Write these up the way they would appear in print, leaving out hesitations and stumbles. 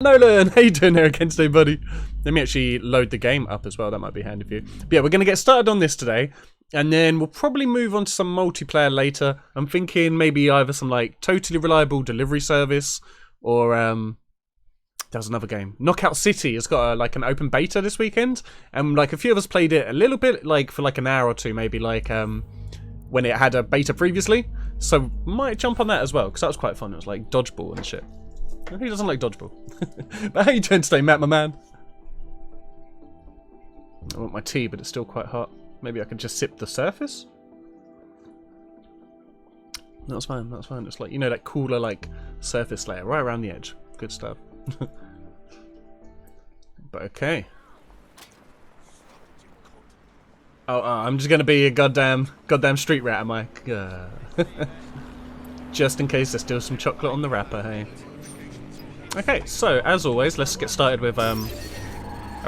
Nolan, how you doing there again today, buddy? Let me actually load the game up as well. That might be handy for you. But yeah, we're going to get started on this today. And then we'll probably move on to some multiplayer later. I'm thinking maybe either some like totally reliable delivery service or there's another game. Knockout City has got like an open beta this weekend. And like a few of us played it a little bit like for like an hour or two maybe like when it had a beta previously. So might jump on that as well because that was quite fun. It was like dodgeball and shit. Who doesn't like dodgeball? But how you doing today, Matt, my man? I want my tea, but it's still quite hot. Maybe I can just sip the surface? That's fine, that's fine. It's like, you know, that cooler, like, surface layer right around the edge. Good stuff. But okay. Oh, I'm just gonna be a goddamn street rat, am I? Just in case there's still some chocolate on the wrapper, hey? Okay, so, as always, let's get started with a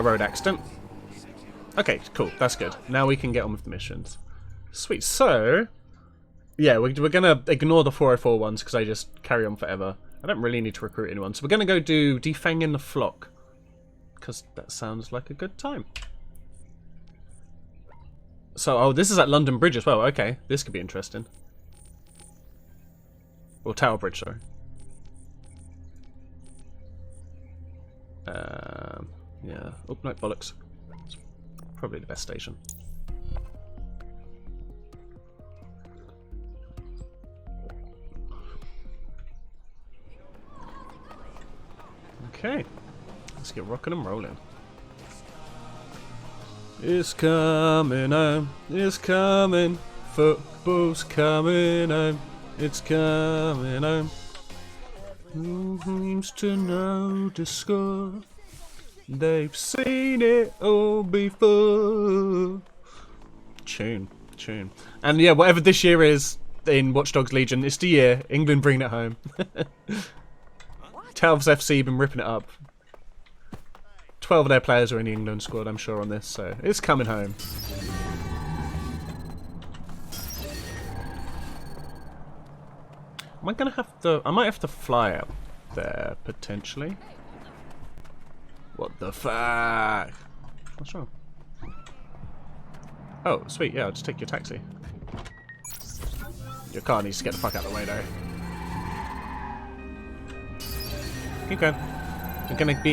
road accident. Okay, cool, that's good. Now we can get on with the missions. Sweet, so... yeah, we're going to ignore the 404 ones because they just carry on forever. I don't really need to recruit anyone, so we're going to go do Defanging the Flock. Because that sounds like a good time. So, oh, this is at London Bridge as well. Okay, this could be interesting. Or Tower Bridge, sorry. Yeah. Oh, no, bollocks. It's probably the best station. Okay. Let's get rocking and rolling. It's coming home. It's coming. Football's coming home. It's coming home. Who seems to know the score? They've seen it all before. Tune. And yeah, whatever this year is in Watch Dogs Legion, it's the year. England bringing it home. Telvs FC been ripping it up. 12 of their players are in the England squad, I'm sure, on this, so it's coming home. Am I gonna have to... I might have to fly out there, potentially. What the fuck? What's wrong? Oh, sweet, yeah, I'll just take your taxi. Your car needs to get the fuck out of the way, though. Keep going.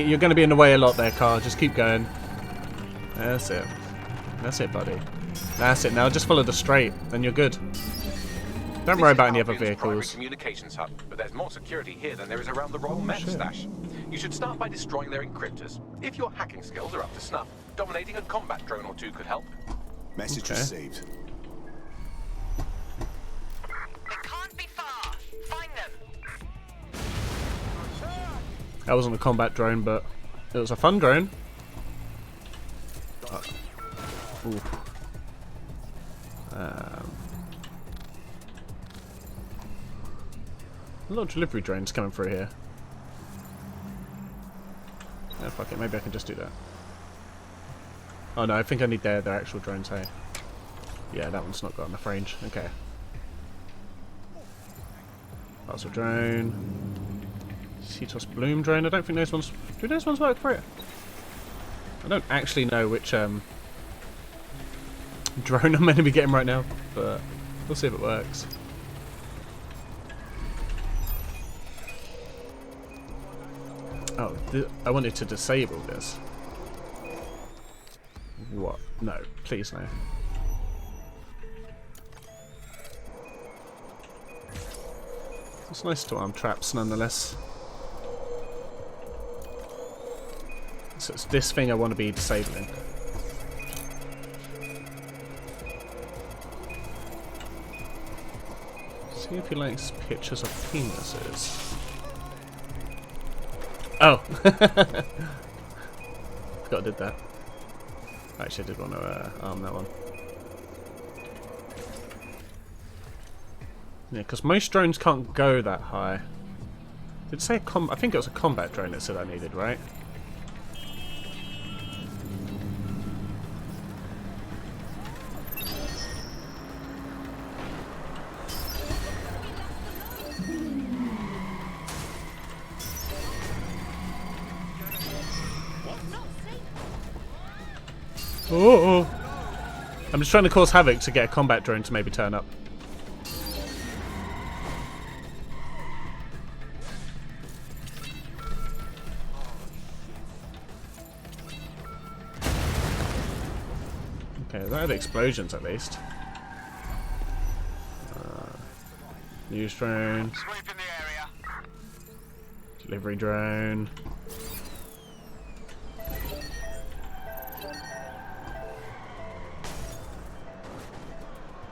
You're gonna be in the way a lot there, car. Just keep going. That's it. That's it, buddy. That's it. Now just follow the straight, then you're good. Don't worry about any other vehicles. Communications hub, but there's more security here than there is around the Royal Met stash. You should start by destroying their encryptors. If your hacking skills are up to snuff, dominating a combat drone or two could help. Message received. They can't be far. Find them. That wasn't a combat drone, but it was a fun drone. Ooh. A lot of delivery drones coming through here. Oh, fuck it, maybe I can just do that. Oh no, I think I need their actual drones, hey. Yeah, that one's not got enough range. Okay. That's a drone. Cetos Bloom drone. I don't think those ones... do those ones work for it? I don't actually know which drone I'm meant to be getting right now, but we'll see if it works. Oh, I wanted to disable this. What? No, please no. It's nice to arm traps nonetheless. So it's this thing I want to be disabling. See if he likes pictures of penises. Oh! Forgot I did that. Actually, I did want to arm that one. Yeah, because most drones can't go that high. Did it say I think it was a combat drone that said I needed, right? Oh. I'm just trying to cause havoc to get a combat drone to maybe turn up. Okay, that had explosions at least. News drone. Sweep in the area. Delivery drone.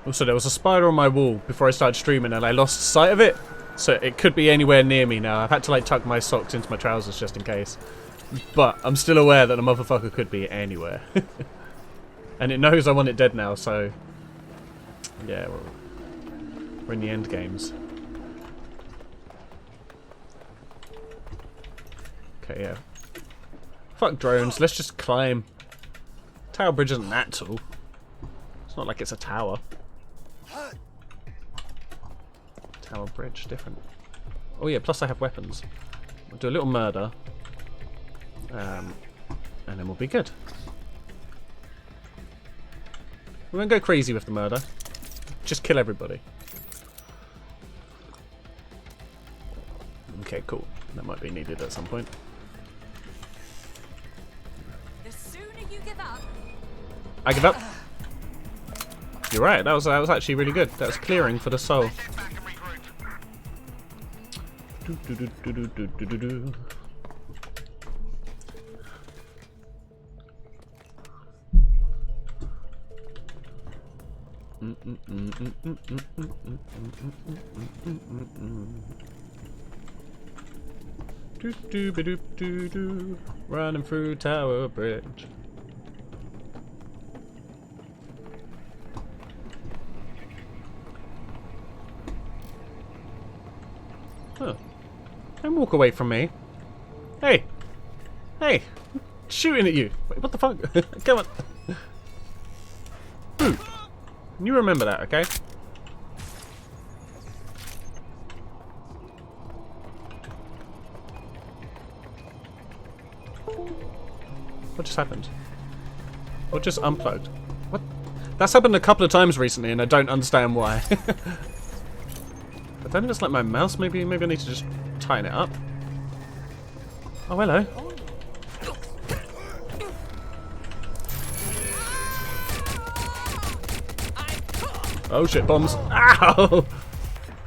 Also, there was a spider on my wall before I started streaming and I lost sight of it. So it could be anywhere near me now. I've had to like tuck my socks into my trousers just in case. But I'm still aware that the motherfucker could be anywhere. And it knows I want it dead now, so... Yeah, we're in the end games. Okay, yeah. Fuck drones, let's just climb. Tower bridge isn't that tall. It's not like it's a tower. Tower bridge, different. Oh yeah, plus I have weapons. We'll do a little murder. And then we'll be good. We won't go crazy with the murder. Just kill everybody. Okay, cool. That might be needed at some point. The sooner you give up. I give up. You're right. That was actually really good. That was clearing for the soul. Head back and regroup. Running through Tower Bridge. Huh. Don't walk away from me. Hey! Hey! I'm shooting at you! Wait, what the fuck? Come on! Ooh. You remember that, okay? What just happened? What just unplugged? What? That's happened a couple of times recently and I don't understand why. I don't know if it's like my mouse, maybe I need to just tighten it up. Oh, hello. Oh shit, bombs. Ow!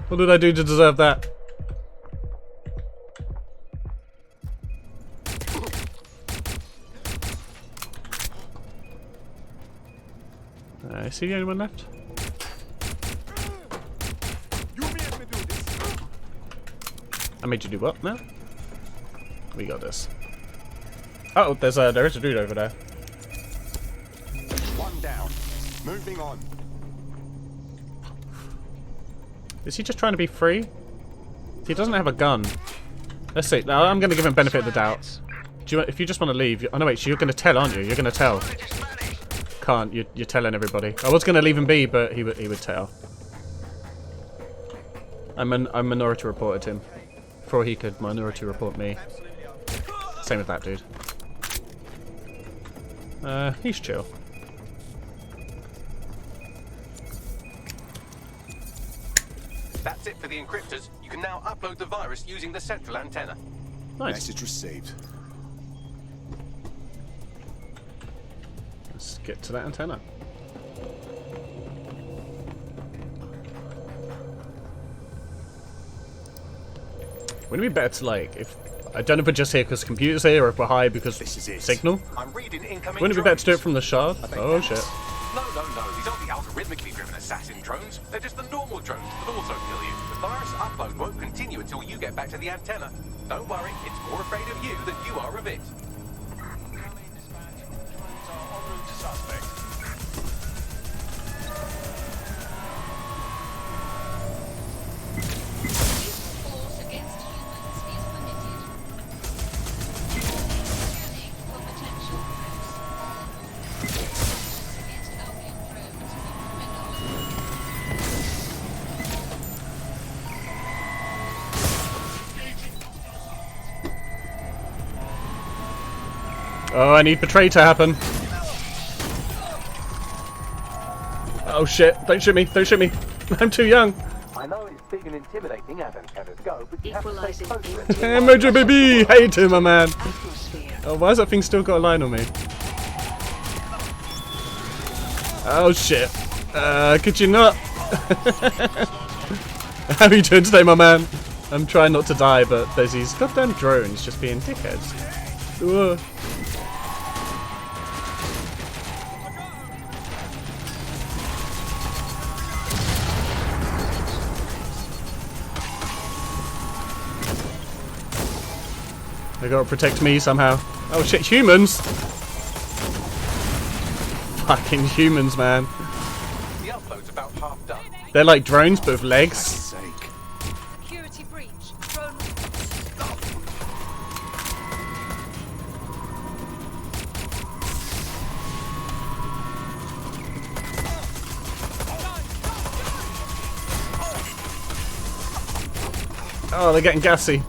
What did I do to deserve that? Is he the only one left? I made you do what now? We got this. Oh, there is a dude over there. One down. Moving on. Is he just trying to be free? He doesn't have a gun. Let's see. Now I'm going to give him benefit of the doubt. Do you, if you just want to leave... Oh no, wait. So you're going to tell, aren't you? You're going to tell. Can't. You're telling everybody. I was going to leave him be, but he would tell. I minority reported him. Before he could minority report me. Same with that dude. He's chill. That's it for the encryptors. You can now upload the virus using the central antenna. Nice. Message received. Let's get to that antenna. Wouldn't it be better to like if I don't know if we're just here because computer's here or if we're high because This is it. signal? I'm reading incoming Wouldn't it be better drones. to do it from the shard? Oh shit. No. These aren't the algorithmically driven assassin drones. They're just the normal drones that also kill you. The virus upload won't continue until you get back to the antenna. Don't worry, it's more afraid of you than you are of it. Force against humans is permitted. Scanning for potential threats. Against alien drones is criminal. Oh, I need betray to happen. Oh shit, don't shoot me, don't shoot me. I'm too young. I know it's big and intimidating as antennas go, but you have to stay Equalizing close to it. Hey, Mojo baby! Hey to my man. atmosphere. Oh, why has that thing still got a line on me? Oh shit. Could you not? How are you doing today, my man? I'm trying not to die, but there's these goddamn drones just being dickheads. Ugh. They gotta protect me somehow. Oh shit, humans! Fucking humans, man. The upload's about half done. They're like drones, but with legs. Sake. Security breach. Drone. Oh, they're getting gassy.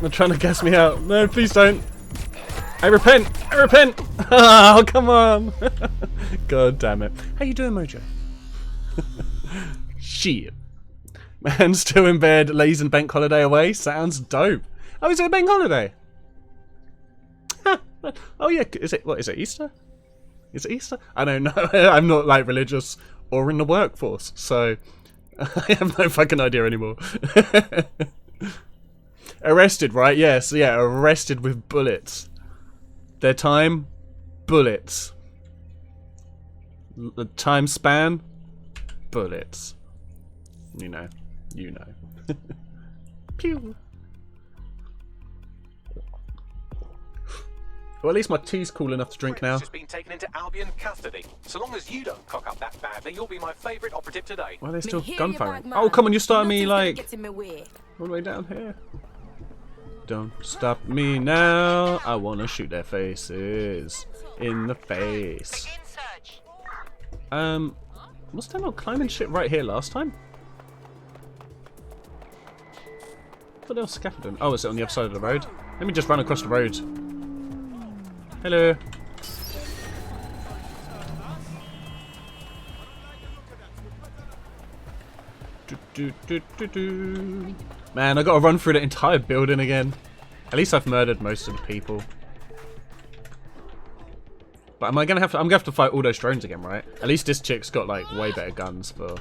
They're trying to gas me out. No, please don't. I repent. I repent. Oh, come on. God damn it. How you doing, Mojo? Shit. Man, still in bed, lazy and bank holiday away. Sounds dope. Oh, is it a bank holiday? Oh yeah, is it? What is it? Easter? Is it Easter? I don't know. I'm not like religious or in the workforce, so I have no fucking idea anymore. Arrested, right? Yes, yeah, arrested with bullets. Their time, bullets. The time span, bullets. You know. Pew. Well, at least my tea's cool enough to drink now. Just been taken into Albion custody. So long as you don't cock up that badly, you'll be my favourite operative today. Why are they still Me hear you, gunfiring? bad man. Oh, come on, you're starting me Nothing's gonna like get in my way. all the way down here. Don't stop me now. I wanna shoot their faces in the face. Begin search. Was there not climbing shit right here last time? I thought there was scaffolding. Oh, is it on the other side of the road? Let me just run across the road. Hello. Man, I gotta run through the entire building again. At least I've murdered most of the people. But am I gonna have to? I'm gonna have to fight all those drones again, right? At least this chick's got like way better guns for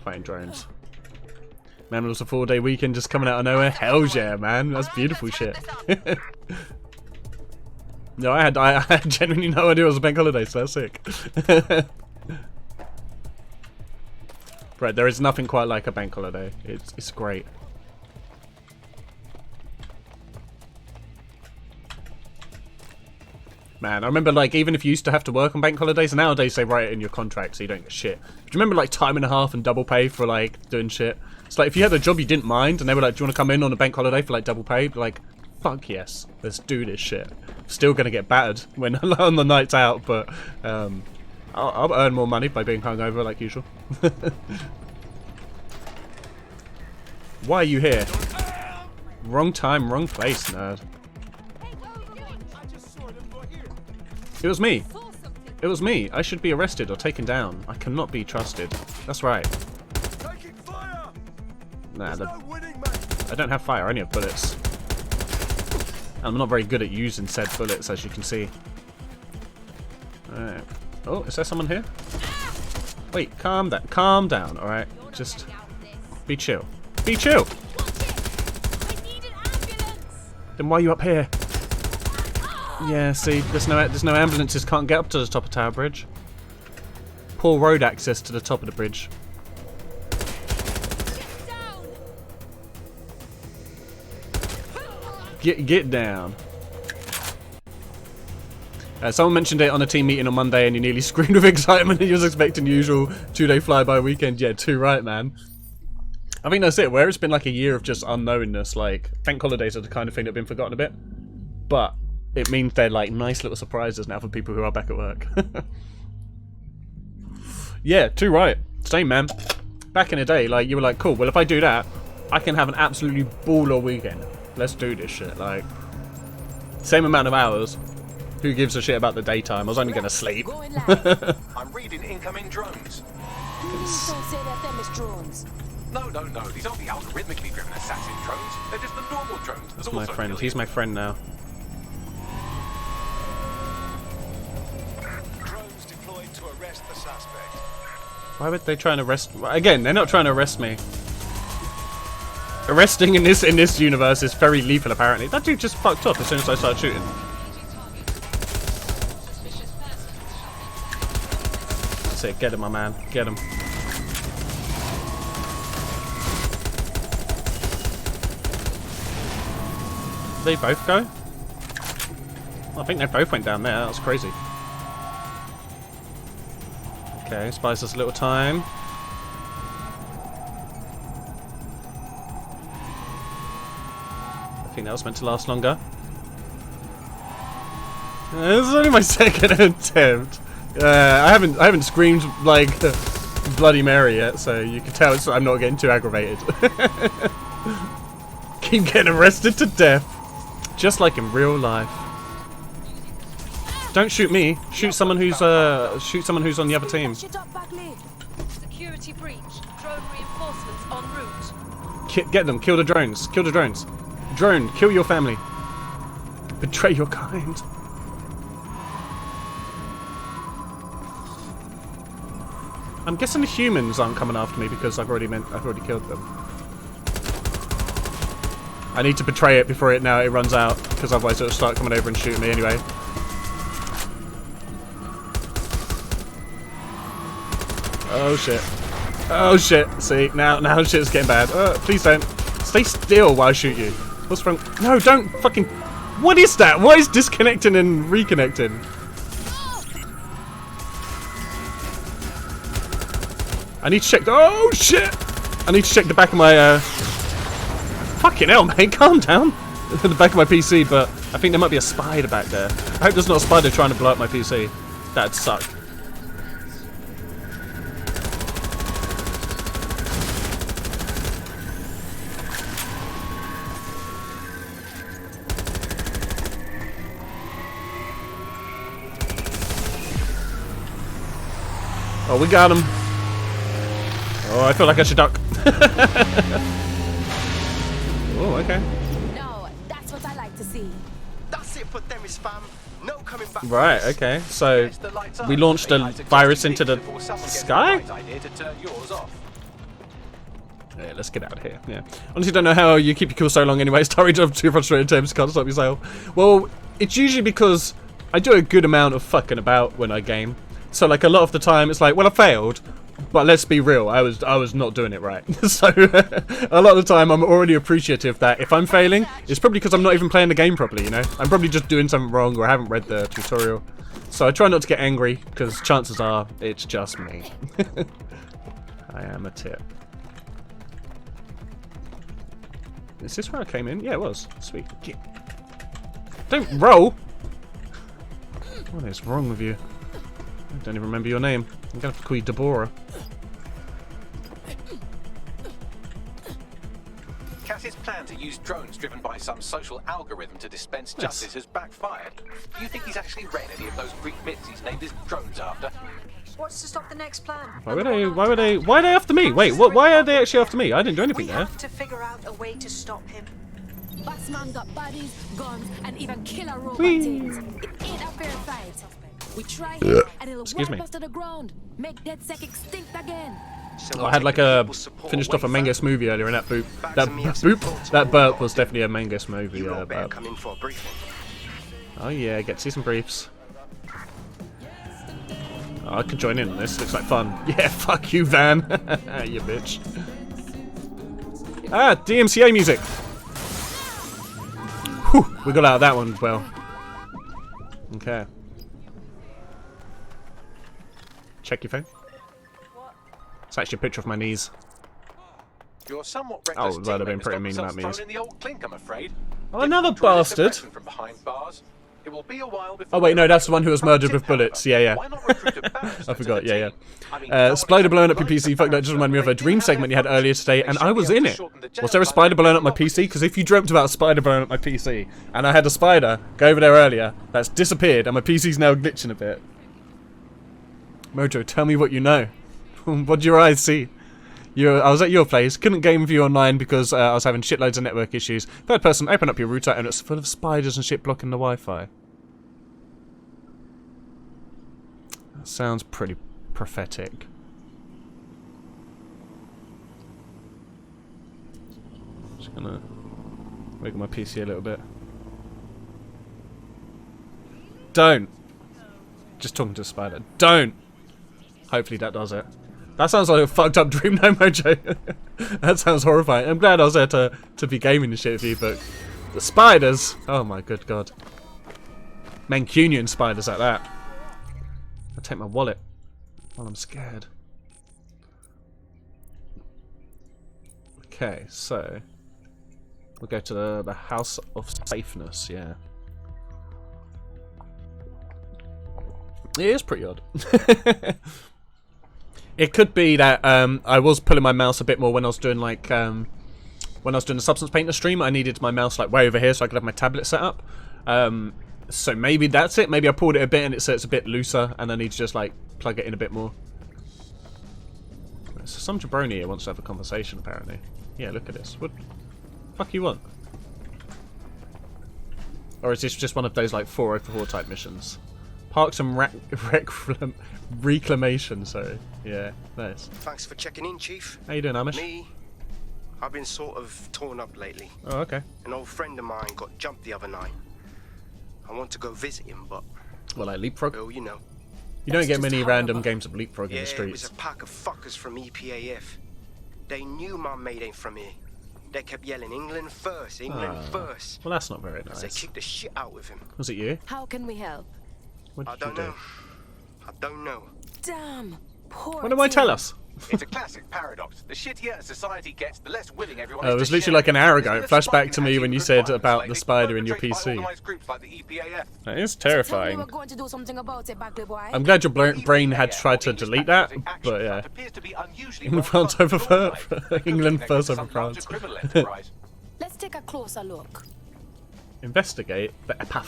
fighting drones. Man, it was a 4-day weekend just coming out of nowhere. Hell yeah, man, that's beautiful shit. No, I had genuinely no idea it was a bank holiday, so that's sick. Right, there is nothing quite like a bank holiday. It's great. Man, I remember like even if you used to have to work on bank holidays, nowadays they write it in your contract so you don't get shit. Do you remember like time and a half and double pay for like doing shit? It's like if you had a job you didn't mind and they were like, do you want to come in on a bank holiday for like double pay? But like, fuck yes, let's do this shit. Still gonna get battered when on the nights out, but I'll earn more money by being hungover like usual. Why are you here? Wrong time, wrong place, nerd. It was me. It was me. I should be arrested or taken down. I cannot be trusted. That's right. Nah, I don't have fire. I only have bullets. I'm not very good at using said bullets, as you can see. Alright. Oh, is there someone here? Wait, calm down. Calm down, alright? Just be chill. Be chill! Then why are you up here? Yeah, see, there's no ambulances can't get up to the top of Tower Bridge. Poor road access to the top of the bridge. Get down. Someone mentioned it on a team meeting on Monday and you nearly screamed with excitement and you was expecting usual 2-day flyby weekend. Yeah, too right, man. I think that's it. Where it's been like a year of just unknownness, like bank holidays are the kind of thing that have been forgotten a bit. But it means they're like nice little surprises now for people who are back at work. Yeah, too right. Same, man. Back in the day, like you were like, cool, well if I do that, I can have an absolutely baller weekend. Let's do this shit. Like, same amount of hours. Who gives a shit about the daytime? I was only gonna sleep. Going live. I'm reading incoming drones. Don't say that them is drones. No, these aren't the algorithmically driven assassin drones. They're just the normal drones. That My also friend. kill He's you. my friend now. Drones deployed to arrest the suspect. Why would they try and arrest? Again, they're not trying to arrest me. Arresting in this universe is very lethal. Apparently, that dude just fucked up as soon as I started shooting. That's it. Get him, my man. Get him. They both go? I think they both went down there. That was crazy. Okay, buys us a little time. I think that was meant to last longer. This is only my second attempt. I haven't screamed like Bloody Mary yet, so you can tell I'm not getting too aggravated. Keep getting arrested to death, just like in real life. Don't shoot me. Shoot someone who's on the other team. Shit up, Bagley. Security breach. Drone reinforcements en route. Get them. Kill the drones. Kill the drones. Drone. Kill your family. Betray your kind. I'm guessing the humans aren't coming after me because I've already killed them. I need to betray it before it runs out, because otherwise it'll start coming over and shooting me anyway. Oh shit. Oh shit. See, now shit's getting bad. Please don't. Stay still while I shoot you. What's wrong? No, don't fucking... What is that? What is disconnecting and reconnecting? I need to check... Oh shit! I need to check the back of my... Fucking hell, mate. Calm down. The back of my PC, but I think there might be a spider back there. I hope there's not a spider trying to blow up my PC. That'd suck. Oh, we got him. Oh, I feel like I should duck. Oh, okay. No, that's what I like to see. That's it for them, is fam. No coming back. Right, okay. So, Yes, the lights are. we launched a They light virus exhausting into the before someone gets sky? the right idea to turn yours off. Yeah, let's get out of here. Yeah. Honestly, don't know how you keep your cool so long anyway. It's tiring of too frustrated times. Can't stop yourself. Well, it's usually because I do a good amount of fucking about when I game. So, like, a lot of the time, it's like, well, I failed. But let's be real, I was not doing it right. So, a lot of the time, I'm already appreciative that if I'm failing, it's probably because I'm not even playing the game properly, you know? I'm probably just doing something wrong or I haven't read the tutorial. So I try not to get angry, because chances are, it's just me. I am a tit. Is this where I came in? Yeah, it was. Sweet. Don't roll! What is wrong with you? I don't even remember your name. I'm gonna have to call you Deborah. Cass's plan to use drones driven by some social algorithm to dispense justice has backfired. Do you think he's actually read any of those Greek myths he's named his drones after? What's to stop the next plan? Why are they after me? Wait, why are they actually after me? I didn't do anything We there. have to figure out a way to stop him. Bossman got bodies, guns, and even killer robot Whee. things. It ain't a fair fight. We try him, and it'll Excuse wipe me. us to the ground. Make Dead Sec extinct again. I had like a finished off a Mangus movie earlier, and that burp was definitely a Mangus movie. You lot better Burp. come in for a briefing. Oh yeah, get to see some briefs. Oh, I could join in on this. Looks like fun. Yeah, fuck you, Van. You bitch. Ah, DMCA music. Whew, we got out of that one well. Okay. Check your phone. It's actually a picture of my knees. You're somewhat Oh, reckless that'd have been teammates pretty got mean themselves about me. thrown in the old clink, I'm afraid. Oh, another Difficult to resist bastard. aggression from behind bars. It will be a while before. Oh wait, no, that's the one who was murdered with bullets. Yeah, yeah. Why not recruit a barrister I to forgot. the Yeah, team? yeah. I mean, no one Spider blowing up your expects PC. Fuck, that just reminded me of a They do dream have segment you had their earlier funds. today, They and should I be was able in to it. shorten the jail Was there a time spider by blowing up my making PC? Because if you dreamt about a spider blowing up my PC, and I had a spider go over there earlier, that's disappeared, and my PC's now glitching a bit. Mojo, tell me what you know. What do your eyes see? I was at your place, couldn't game with you online because I was having shitloads of network issues. Third person, open up your router and it's full of spiders and shit blocking the Wi-Fi. That sounds pretty prophetic. Just gonna wiggle my PC a little bit. Don't! Just talking to a spider. Don't! Hopefully that does it. That sounds like a fucked up dream, no Mojo. That sounds horrifying. I'm glad I was there to be gaming the shit with you, but the spiders, oh my good god. Mancunian spiders like that. I'll take my wallet while I'm scared. Okay, so we'll go to the House of Safeness, yeah. It is pretty odd. It could be that I was pulling my mouse a bit more when I was doing like when I was doing the Substance Painter stream. I needed my mouse like way over here so I could have my tablet set up. So maybe that's it. Maybe I pulled it a bit and so it's a bit looser, and I need to just like plug it in a bit more. So some jabroni here wants to have a conversation apparently. Yeah, look at this. What the fuck you want? Or is this just one of those like 404 type missions? Parks and reclamation, sorry. Yeah, nice. Thanks for checking in, Chief. How you doing, Amish? Me, I've been sort of torn up lately. Oh, okay. An old friend of mine got jumped the other night. I want to go visit him, but... Well, like Leapfrog? well, you know. You don't get just many horrible. random games of Leapfrog in Yeah, the it was streets. a pack of fuckers from EPAF. They knew my mate ain't from here. They kept yelling, England first, England first. Well, that's not very As they nice. kicked the shit out with him. Was it you? How can we help? What I did don't you do? know. I don't know. Damn. Poor What do I tell thing. us? It's a classic paradox. The shittier a society gets, the less willing everyone It is was to literally share. like an hour ago. There's It been a flashed back spike to in me when you anti-immigrant said violence about lately, the spider in your perpetrated by PC. organised groups like the EPAF. That is Tell me terrifying. we're going to do something about it, Bagley boy. I'm glad your The brain had EPAF, tried to or English delete that, Patriotic Action but yeah. Front, appears to be unusually England well France over funded and organised. They could be England connected first to over some larger France. criminal enterprise. Let's take a closer look. Investigate the EPAF.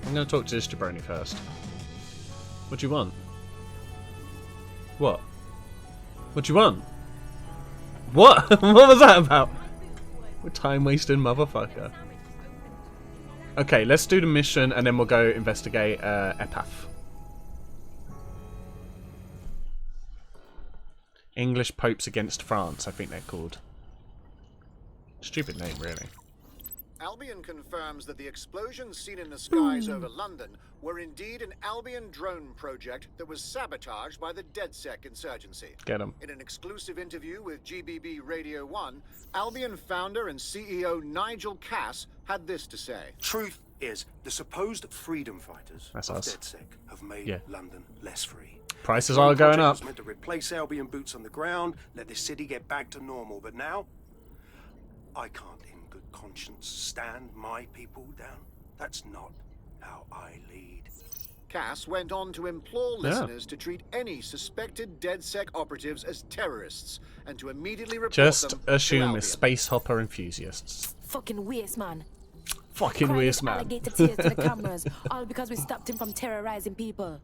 I'm going to talk to this jabroni first. What do you want? What? What do you want? What? What was that about? We're time-wasting motherfucker. Okay, let's do the mission and then we'll go investigate EPAF. English Popes Against France, I think they're called. Stupid name, really. Albion confirms that the explosions seen in the skies over London were indeed an Albion drone project that was sabotaged by the DedSec insurgency. Get 'em. In an exclusive interview with GBB Radio 1, Albion founder and CEO Nigel Cass had this to say. Truth is, the supposed freedom fighters That's of us. DedSec have made Yeah. London less free. Prices The are going project up. was meant to replace Albion boots on the ground, let the city get back to normal, but now I can't in good conscience stand my people down. That's not how I lead. Cass went on to implore listeners to treat any suspected DedSec operatives as terrorists and to immediately report Just them to assume Albion. it's space hopper enthusiasts. Fucking waste man. Fucking Crying waste man. alligator tears to the cameras, all because we stopped him from terrorizing people.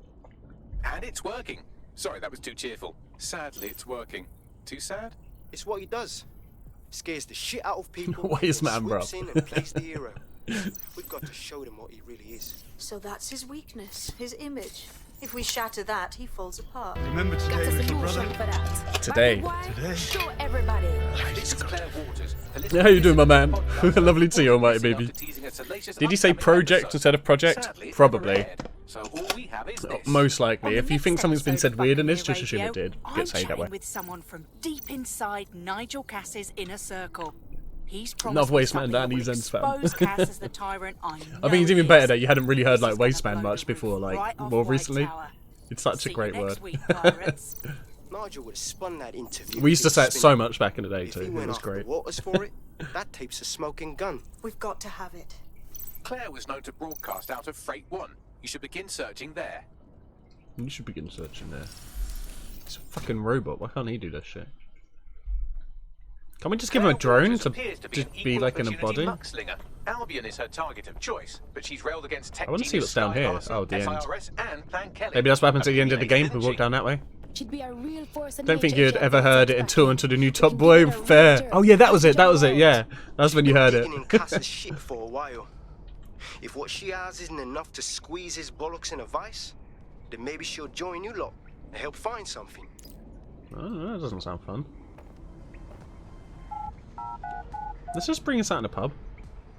And it's working. Sorry, that was too cheerful. Sadly, it's working. Too sad? It's what he does. Scares the shit out of people. Waste then man, bro. swoops in and plays the hero. We've got to show them what he really is. So that's his weakness, his image. If we shatter that, he falls apart. Remember Got today, a little solution brother? for that. Today. Bagley boy, show everybody. This is Claire Waters. Yeah, how you doing, my man? Lovely to see you, almighty baby. Did you say upcoming project episode. instead of project? Sadly, it's Probably. never aired, so all we have is this. Most likely. If you think something's been said weird in this, Buccaneer just assume it Radio, did. I'm Get saying that way. chatting with someone from deep inside Nigel Cass's inner circle. He's promised Enough me Wasteman something that Danny's will ends, fam. expose Cass as the tyrant I I know think it's he even better is. that you hadn't really heard This like is gonna Wasteman blow much the before, roof like right off more White recently. Tower. It's such See a you great next word. week, pirates. Nigel would have spun that interview. We used to if say he'd it spin so much back in the day If too. he It went was after great. Waters for it, that tape's a smoking gun. We've got to have it. Claire was known to broadcast out of Freight 1. You should begin searching there. You should begin searching there. He's a fucking robot. Why can't he do this shit? Can't we just give him a drone to be like in a body? Muckslinger. Albion is her target of choice, but she's railed against tech I want to see what's down here. Oh, the end. SIRS and Plan Kelly. Maybe that's what happens at the end of the game. We walk down that way. She'd be a real force of Don't think nature, you'd Jack. ever heard it until Into the New Top Boy Fair. Oh yeah, that was it. That was it. Yeah, that's when you heard it. Digging in Cass's shit for a while. If what she has isn't enough to squeeze his bollocks in a vice, then maybe she'll join you lot and help find something. Oh, that doesn't sound fun. Let's just bring us out in a pub.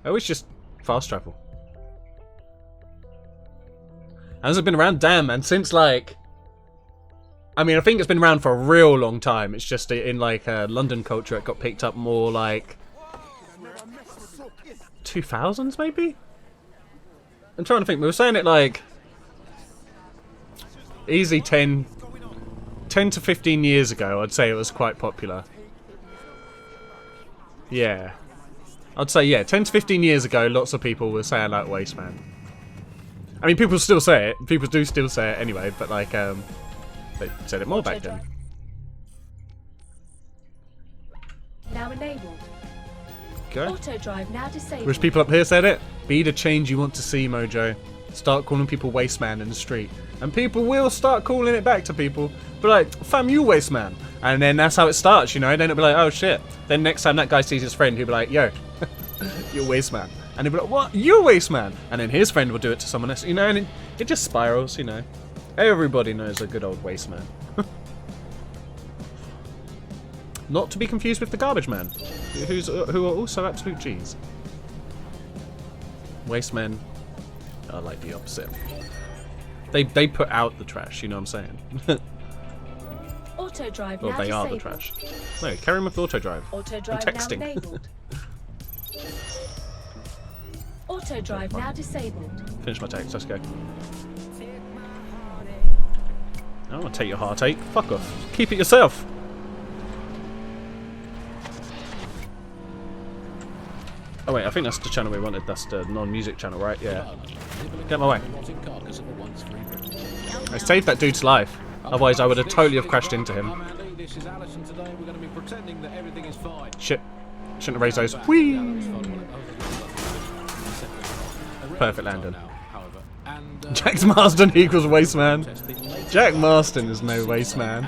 Oh, it's just fast travel. Has it been around? Damn, man. Since like, I mean, I think it's been around for a real long time. It's just in like London culture, it got picked up more like 2000s maybe. I'm trying to think. We were saying it like easy 10 to 15 years ago. I'd say it was quite popular. Yeah. I'd say, yeah, 10 to 15 years ago, lots of people were saying, like, Wasteman. I mean, people still say it. People do still say it anyway, but, like, they said it more back then. Now enabled. Okay. Auto drive now disabled. Which people up here said it? Be the change you want to see, Mojo. Start calling people Wasteman in the street. And people will start calling it back to people. But like, fam, you Wasteman. And then that's how it starts, you know? Then it'll be like, oh shit. Then next time that guy sees his friend, he'll be like, yo, you're Wasteman. And he'll be like, what? You're Wasteman. And then his friend will do it to someone else, you know? And it just spirals, you know? Everybody knows a good old Wasteman. Not to be confused with the Garbage Man, who are also absolute G's. Wastemen are like the opposite. They put out the trash, you know what I'm saying? Auto drive Well, now they are the disabled. trash. No, carry on with auto drive. Auto And drive now texting. enabled. Auto drive now disabled. Finish my text, let's go. I don't want to take your heartache. Fuck off. Keep it yourself. Oh wait, I think that's the channel we wanted. That's the non-music channel, right? Yeah. Get my way. I saved that dude's life. Otherwise, I would have totally have crashed into him. Shit. Shouldn't have raised those. Whee! Perfect landing. Jack Marston equals Wasteman. Jack Marston is no Wasteman.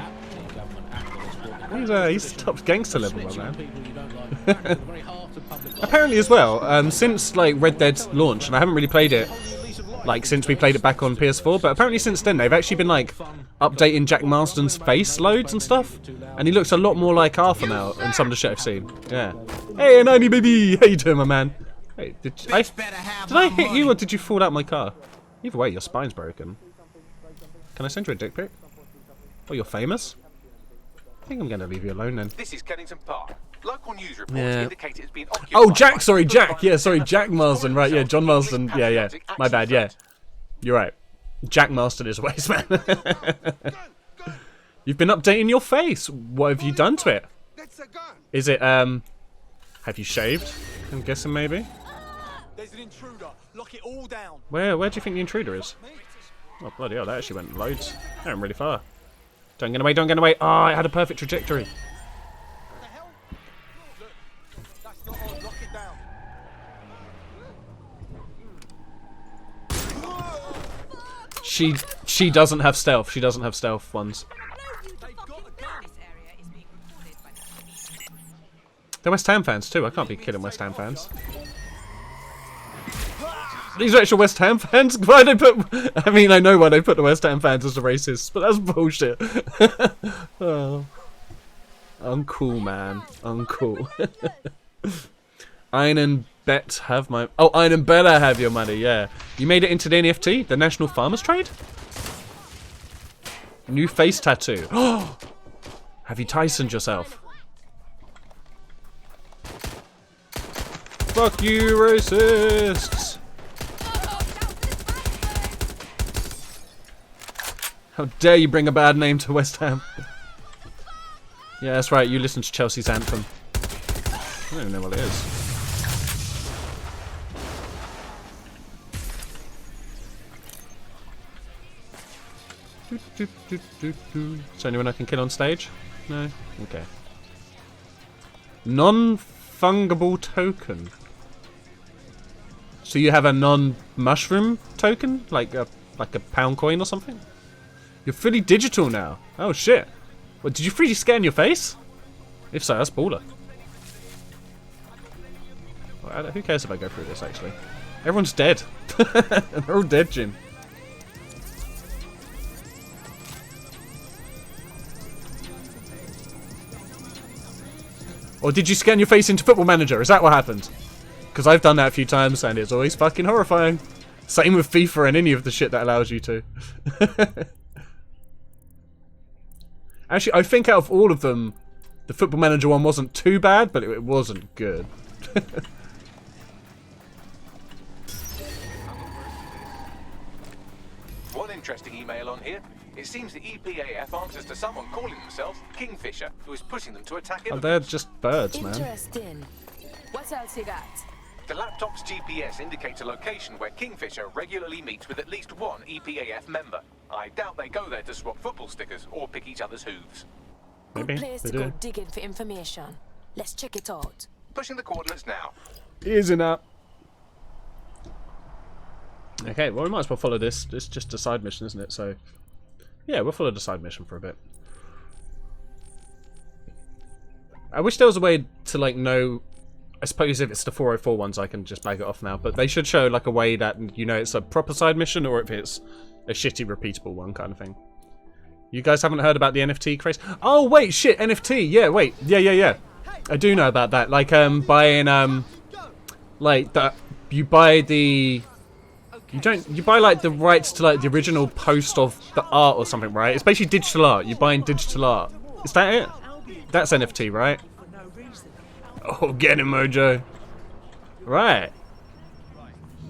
He's top gangster level, my man. Apparently as well, since like Red Dead's launch, and I haven't really played it like since we played it back on PS4, but apparently since then they've actually been like updating Jack Marston's face loads and stuff, and he looks a lot more like Arthur now in some of the shit I've seen. Yeah. Hey, 90 baby, how you doing, my man? Hey, did I hit you or did you fall out my car? Either way, your spine's broken. Can I send you a dick pic? Oh, you're famous? I think I'm going to leave you alone then. This is Kennington Park. Local news reports indicate it's been occupied. Oh, Jack, sorry, Jack. Yeah, sorry, Jack Marston. Right, yeah, John Marston. Yeah, yeah. My bad, yeah. You're right. Jack Marston is a Wasteman. You've been updating your face. What have you done to it? Is it, have you shaved? I'm guessing maybe. There's an intruder. Lock it all down. Where do you think the intruder is? Oh, bloody hell, that actually went loads. That went really far. Don't get away, don't get away. Oh, it had a perfect trajectory. What the hell? Look, that's not on. Lock it down. She doesn't have stealth. She doesn't have stealth ones. They're West Ham fans too. I can't be kidding West Ham fans. These are actual West Ham fans? Why they put... I mean, I know why they put the West Ham fans as the racists, but that's bullshit. Oh. Uncool, man. Uncool. Ein and Bet have my... Oh, Ein and Bella have your money, yeah. You made it into the NFT? The National Farmers Trade? New face tattoo. Oh! Have you Tysoned yourself? Fuck you, racists! How dare you bring a bad name to West Ham? Yeah, that's right, you listen to Chelsea's anthem. I don't even know what it is. Is there anyone I can kill on stage? No? Okay. Non-fungible token. So you have a non-mushroom token? Like a pound coin or something? You're fully digital now. Oh shit. What, did you 3D scan your face? If so, that's baller. Well, who cares if I go through this, actually? Everyone's dead. They're all dead, Jim. Or did you scan your face into Football Manager? Is that what happened? Because I've done that a few times and it's always fucking horrifying. Same with FIFA and any of the shit that allows you to. Actually, I think out of all of them, the Football Manager one wasn't too bad, but it wasn't good. One interesting email on here. It seems the EPAF answers to someone calling themselves Kingfisher, who is pushing them to attack Oh, immigrants. they're just birds, man. Interesting. What else you got? The laptop's GPS indicates a location where Kingfisher regularly meets with at least one EPAF member. I doubt they go there to swap football stickers or pick each other's hooves. Good Maybe place they to go do. digging for information. Let's check it out. Pushing the coordinates now. Isn't that? Okay, well we might as well follow this. It's just a side mission, isn't it? So, yeah, we'll follow the side mission for a bit. I wish there was a way to, like, know... I suppose if it's the 404 ones, I can just bag it off now. But they should show, like, a way that, you know, it's a proper side mission, or if it's a shitty, repeatable one kind of thing. You guys haven't heard about the NFT craze? Oh, wait, shit, NFT. Yeah, wait. Yeah. I do know about that. Like, buying, like, you buy the... You buy, like, the rights to, like, the original post of the art or something, right? It's basically digital art. You're buying digital art. Is that it? That's NFT, right? Oh, get him, Mojo. Right.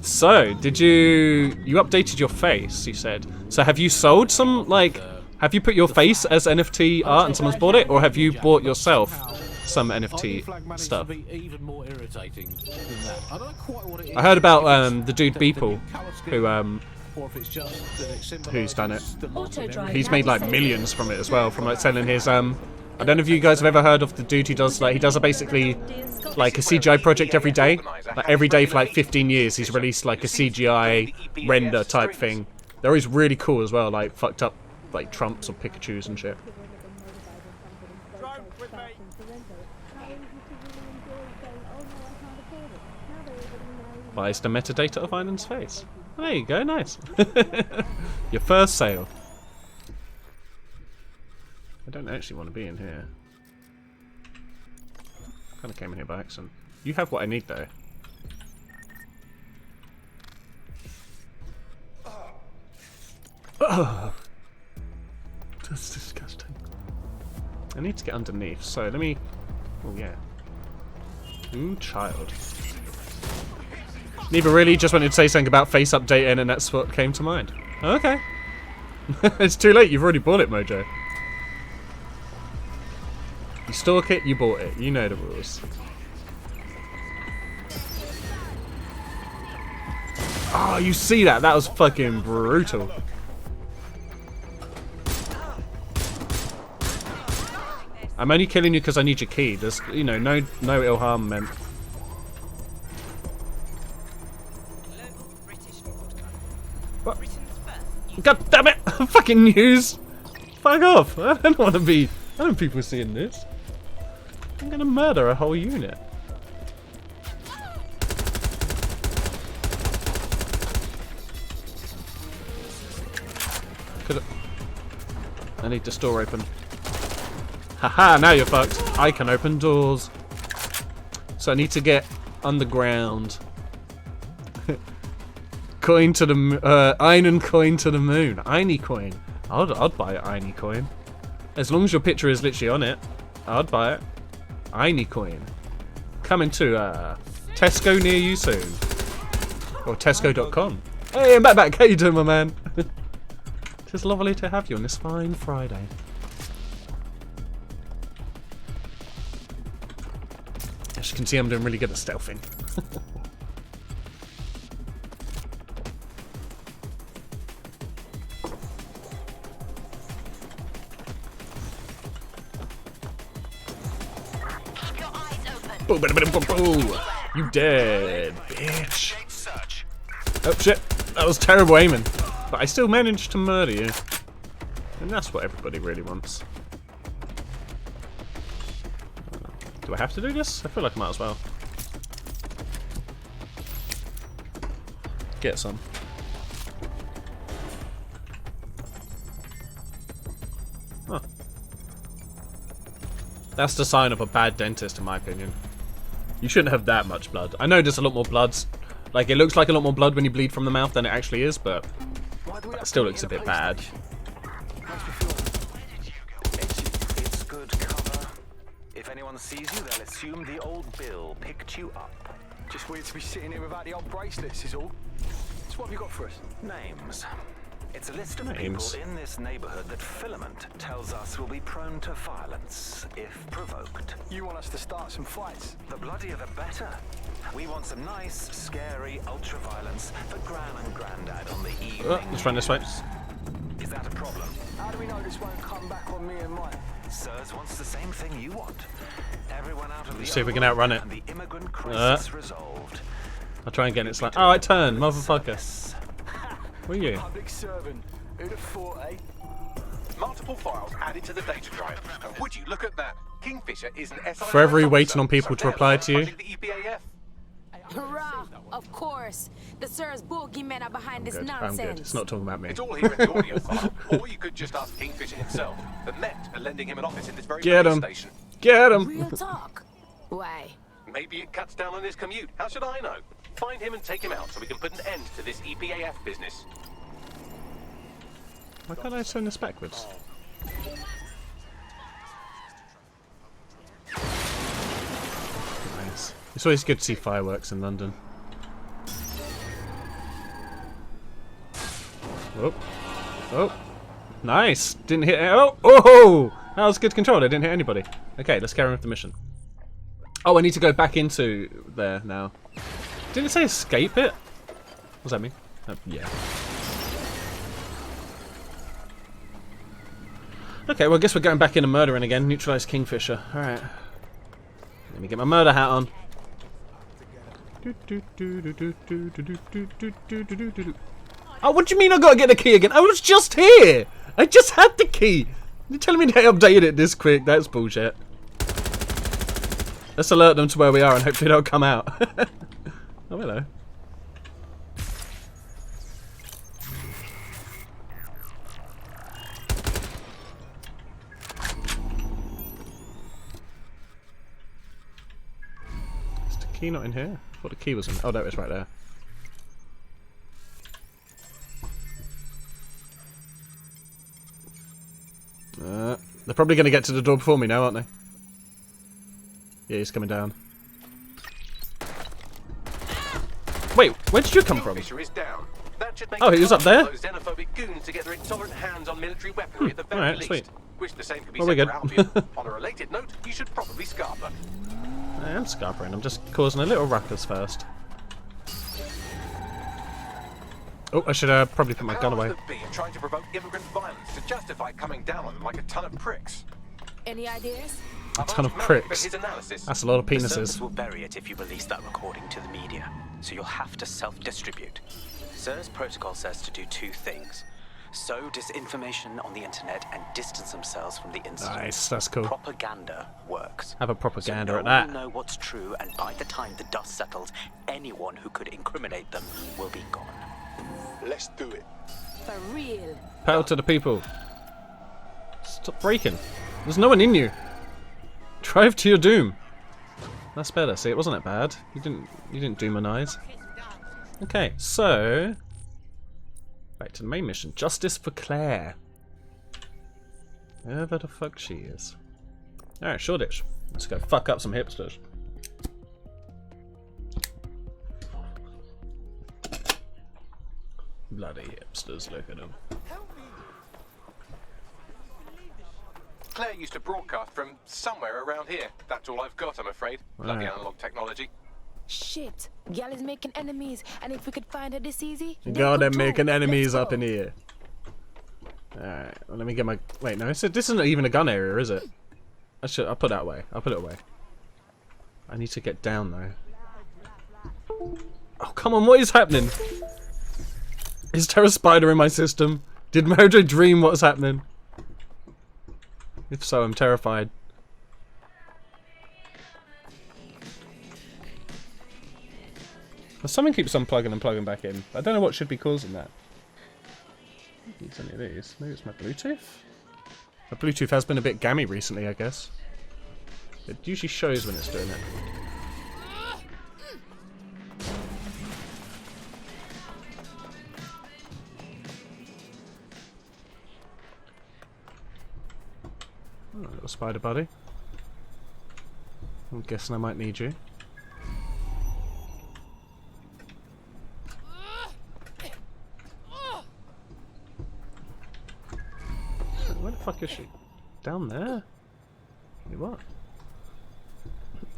So, did you updated your face, you said. So have you sold some, like, have you put your face as NFT art and someone's bought it? Or have you bought yourself some NFT stuff? I heard about the dude Beeple, who's done it. He's made like millions from it as well, from like selling his I don't know if you guys have ever heard of the dude who does like, he does basically like a CGI project every day. Like every day for like 15 years he's released like a CGI render type thing. They're always really cool as well, like fucked up like Trumps or Pikachus and shit. Buys the metadata of Einan's face. There you go, nice. Your first sale. I don't actually want to be in here. Kind of came in here by accident. You have what I need though. Oh, that's disgusting. I need to get underneath, so let me... Oh yeah. Ooh, child. Neva really just wanted to say something about face updating and that's what came to mind. Okay. It's too late, you've already bought it, Mojo. You stalk it, you bought it. You know the rules. Oh, you see that? That was fucking brutal. I'm only killing you because I need your key. There's, you know, no ill harm meant. What? God damn it! Fucking news! Fuck off! I don't want to be... I don't want people seeing this. I'm gonna murder a whole unit. I need this door open. Haha, now you're fucked. I can open doors. So I need to get underground. Coin to the Einan coin to the moon. Einy coin. I'd buy an Einy coin. As long as your picture is literally on it, I'd buy it. Einy coin. Coming to Tesco near you soon. Or Tesco.com. Hey, I'm back. How you doing, my man? It's lovely to have you on this fine Friday. As you can see, I'm doing really good at stealthing. Boo, boo, boo, boo, boo. You dead, bitch. Oh shit, that was terrible aiming. But I still managed to murder you. And that's what everybody really wants. Do I have to do this? I feel like I might as well. Get some. Huh. That's the sign of a bad dentist, in my opinion. You shouldn't have that much blood. I know there's a lot more blood. Like, it looks like a lot more blood when you bleed from the mouth than it actually is, but it still looks a bit bad. It's good cover. If anyone sees you, they'll assume the old Bill picked you up. Just weird to be sitting here without the old bracelets, is all. So what have you got for us? Names. It's a list of Names. people in this neighborhood that Filament tells us will be prone to violence if provoked. You want us to start some fights? The bloodier the better. We want some nice, scary ultra-violence for Gran and Grandad on the evening. Let's run this way. Is that a problem? How do we know this won't come back on me and mine? Sirs wants the same thing you want. Everyone out of the Let's see if we can outrun it. and the immigrant crisis resolved. I'll try and get it like. Alright, turn, motherfucker. Where are you? Public servant. Who'd have thought, eh? Multiple files added to the data drive. And would you look at that? Kingfisher is an SIS Forever officer, waiting on people so to reply to you. they're the EPAF. Hurrah! Of course. The Sir's bogeymen are behind this Good. nonsense. I'm good. It's not talking about me. It's all here in the audio file. Or you could just ask Kingfisher himself. The Met are lending him an office in this very Get police him. station. Get him! Real talk. Why? Maybe it cuts down on his commute. How should I know? Find him and take him out so we can put an end to this EPAF business. Why can't I turn this backwards? Nice. It's always good to see fireworks in London. Oh. Oh. Nice! Didn't hit. Oh! Oh! That was good control. I didn't hit anybody. Okay, let's carry on with the mission. Oh, I need to go back into there now. Didn't it say escape it? What does that mean? Yeah. Okay, well I guess we're going back into murdering again. Neutralize Kingfisher. Alright. Let me get my murder hat on. Oh, what do you mean I gotta get the key again? I was just here! I just had the key! You're telling me they updated it this quick? That's bullshit. Let's alert them to where we are and hopefully they'll come out. Oh, hello. Is the key not in here? I thought the key was in. Oh, there it is right there. They're probably going to get to the door before me now, aren't they? Yeah, he's coming down. Wait, where did you come from? Is down. That should make Oh, he was up there? those xenophobic goons to get their intolerant hands on military weaponry at the very Alright, least. sweet. Wish the same could be Well, said we're for good. Albion. On a related note, you should probably scarper. I am scarpering. I'm just causing a little ruckus first. Oh, I should probably put my gun away. Powers that be are trying to provoke immigrant violence to justify coming down on them like a ton of pricks. Any ideas? A ton of I've asked Merrick for pricks. his analysis. That's a lot of The penises. service will bury it if you release that recording to the media, so you'll have to self-distribute. SIR's protocol says to do two things. Sow disinformation on the internet and distance themselves from the incident. Nice, that's cool. Propaganda works. Have a propaganda so at no that. one will know what's true, and by the time the dust settles, anyone who could incriminate them will be gone. Let's do it. For real. Pedal to the people. Stop braking. There's no one in you. Drive to your doom. That's better. See, it wasn't that bad. You didn't demonize. Okay, so back to the main mission. Justice for Claire. Whoever the fuck she is. Alright, Shoreditch. Let's go fuck up some hipsters. Bloody hipsters, look at them. Claire used to broadcast from somewhere around here. That's all I've got, I'm afraid. Bloody Right. analog technology. Shit. Gal is making enemies, and if we could find her this easy, then God, they're good too. making enemies Let's up go. in here. Alright, well, let me get my... Wait, no, this isn't even a gun area, is it? I'll put that away. I'll put it away. I need to get down though. Oh, come on, what is happening? Is there a spider in my system? Did Mojo dream what's happening? If so, I'm terrified. Well, something keeps unplugging and plugging back in. I don't know what should be causing that. Needs any of these. Maybe it's my Bluetooth? My Bluetooth has been a bit gammy recently, I guess. It usually shows when it's doing it. Oh, little spider buddy. I'm guessing I might need you. Where the fuck is she? Down there? Wait, what?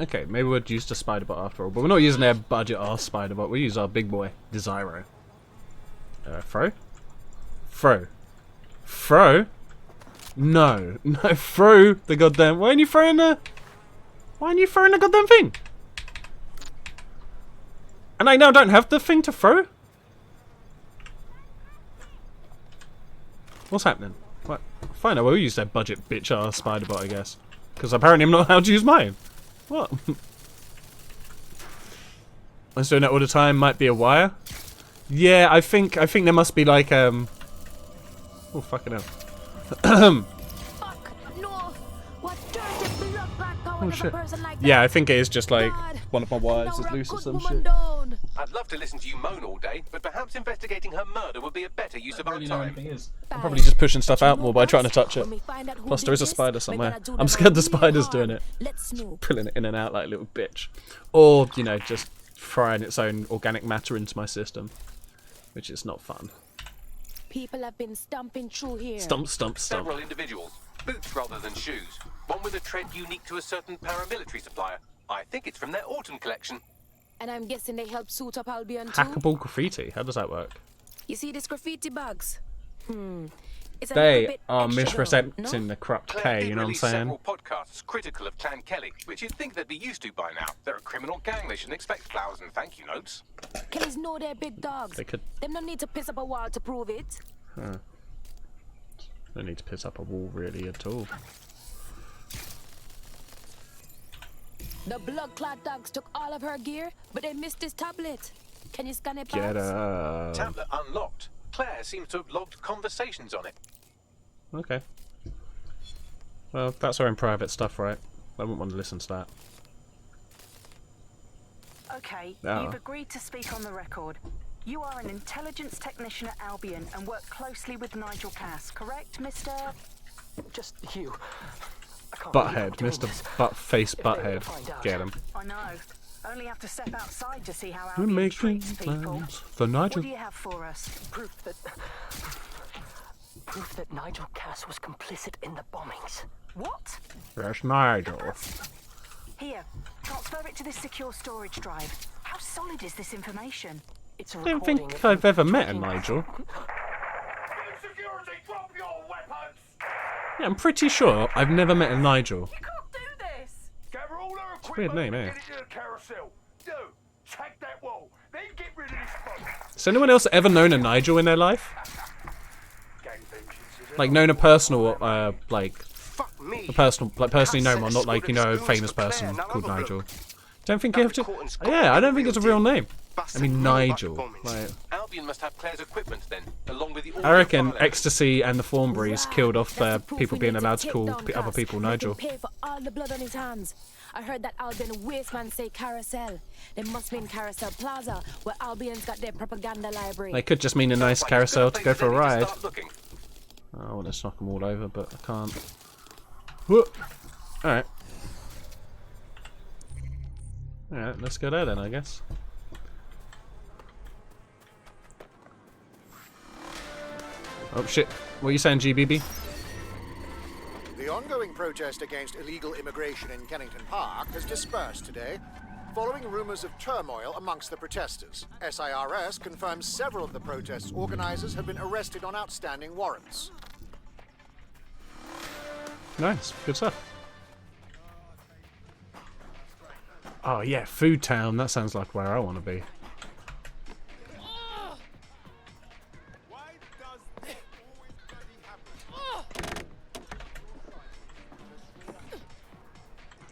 Okay, maybe we'll use the spider bot after all, but we're not using their budget ass spider bot. We'll use our big boy, Desiro. Fro? Fro. Fro? No. No, throw the goddamn... Why aren't you throwing the... Why aren't you throwing the goddamn thing? And I now don't have the thing to throw? What's happening? What? Fine, I will use that budget bitch ass spider bot, I guess. Because apparently I'm not allowed to use mine. What? I was doing that all the time. Might be a wire. Yeah, I think there must be like Oh fucking hell. Oh shit. Yeah, I think it is just like one of my wires is loose or some shit. I'd love to listen to you moan all day, but perhaps investigating her murder would be a better use of our time. I'm probably just pushing stuff out more by trying to touch it. Plus there is a spider somewhere. I'm scared the spider's doing it. Pulling it in and out like a little bitch. Or, you know, just throwing its own organic matter into my system. Which is not fun. People have been stomping through here. Stomp, stomp, stomp. Several individuals. Boots rather than shoes. One with a tread unique to a certain paramilitary supplier. I think it's from their autumn collection. And I'm guessing they help suit up Albion too? Hackable graffiti? How does that work? You see these graffiti bugs? It's a they little bit are extra misrepresenting though, no? the corrupt Claire K, did you know what I'm release saying? several podcasts critical of Clan Kelly, which you'd think they'd be used to by now. They're a criminal gang. They shouldn't expect flowers and thank you notes. Kellys know they're big dogs. They could... Them don't need to piss up a wall to prove it. Huh. Don't need to piss up a wall really at all. The blood-clad dogs took all of her gear, but they missed this tablet. Can you scan it, Get Babs? up. Tablet unlocked. Claire seems to have logged conversations on it. Okay. Well, that's our own private stuff, right? I wouldn't want to listen to that. Okay, Oh. you've agreed to speak on the record. You are an intelligence technician at Albion and work closely with Nigel Cass, correct, Mr. Just you. Butthead, Mr. Buttface Butthead. Get him. I know. Only have to step outside to see how We're Albion making treats people. plans for Nigel. What do you have for us? Proof that Nigel Cass was complicit in the bombings. What? There's Nigel. Here, transfer it to this secure storage drive. How solid is this information? It's a I don't recording think of I've him ever met a talking- Nigel. Security, drop your weapons! Yeah, I'm pretty sure I've never met a Nigel. You can't do this! Gather all our It's a weird name, eh? get it to the carousel. Do. Check that wall. Then get rid of this phone. Has anyone else ever known a Nigel in their life? Like, known a personal, like, Fuck me. a personal, like, personally known one, not like, you know, a Spoons famous for Claire, person now called have a Nigel. look. Don't think you have to. Yeah, I don't think it's a real name. I mean, Nigel. Like, Albion must have Claire's equipment then, along with the I reckon audio file Ecstasy and the Thornberrys Right, killed off that's the proof people we being need to allowed to take call down other Cass. people Make Nigel. him pay for all the blood on his hands. I heard that Albion wasteman say Carousel. They must mean Carousel Plaza, where Albion's got their propaganda library. They could just mean a nice Like, carousel it's to gonna go for a take us ride. to start looking. I want to knock them all over, but I can't. Whoop. Alright. Alright, let's go there then, I guess. Oh shit. What are you saying, GBB? The ongoing protest against illegal immigration in Kennington Park has dispersed today, following rumours of turmoil amongst the protesters. SIRS confirms several of the protest's organisers have been arrested on outstanding warrants. Nice. Good stuff. Oh yeah, Food Town. That sounds like where I want to be.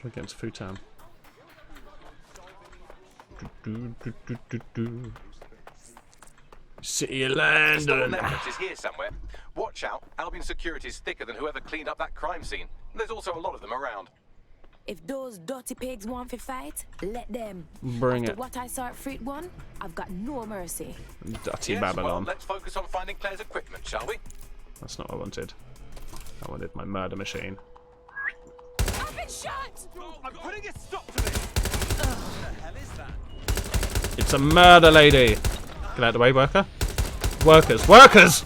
We're getting to Food Town. City of The stolen London. evidence is here somewhere. Watch out, Albion security is thicker than whoever cleaned up that crime scene. There's also a lot of them around. If those dirty pigs want to fight, let them. Bring After it. what I saw at Fruit One, I've got no mercy. Dirty Yes, well, Babylon. let's focus on finding Claire's equipment, shall we? That's not what I wanted. I wanted my murder machine. I've been shot! I'm putting a stop to this. What the hell is that? It's a murder lady. Get out of the way, worker. Workers. Workers!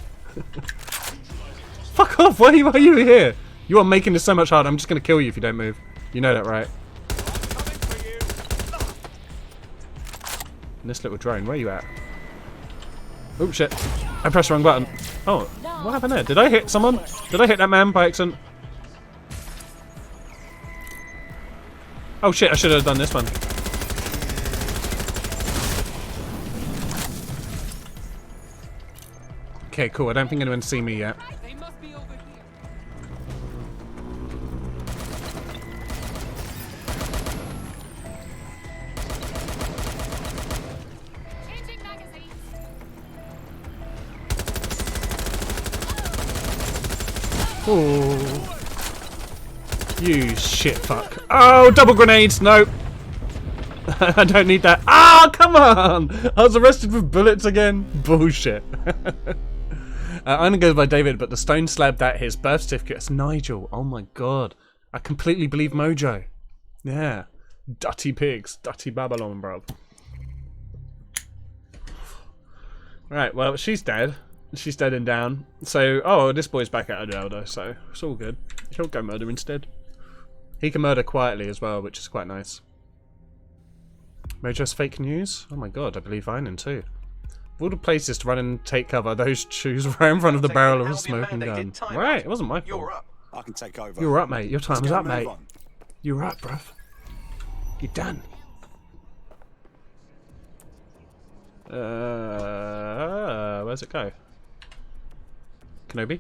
Fuck off. Why are you here? You are making this so much harder. I'm just going to kill you if you don't move. You know that, right? And this little drone, where are you at? Oh, shit. I pressed the wrong button. Oh, what happened there? Did I hit someone? Did I hit that man by accident? Oh, shit. I should have done this one. Okay, cool. I don't think anyone's seen me yet. They must be over here. Changing magazines. Oh. You shit fuck. Oh, double grenades. Nope. I don't need that. Ah, come on. I was arrested with bullets again. Bullshit. I'm going to go by David, but the stone slab that his birth certificate is Nigel. Oh my god. I completely believe Mojo. Yeah. Dirty pigs. Dirty Babylon, bro. Right, well, she's dead. She's dead and down. So, oh, this boy's back out of jail though, so it's all good. He'll go murder instead. He can murder quietly as well, which is quite nice. Mojo's fake news? Oh my god, I believe Vinan too. Of all the places to run and take cover, those choose right in front of the barrel of a smoking gun. Right, it wasn't my fault. You're up. I can take over. You're up, mate. Your time is up, mate. On. You're up, bruv. You're done. Where's it go? Kenobi?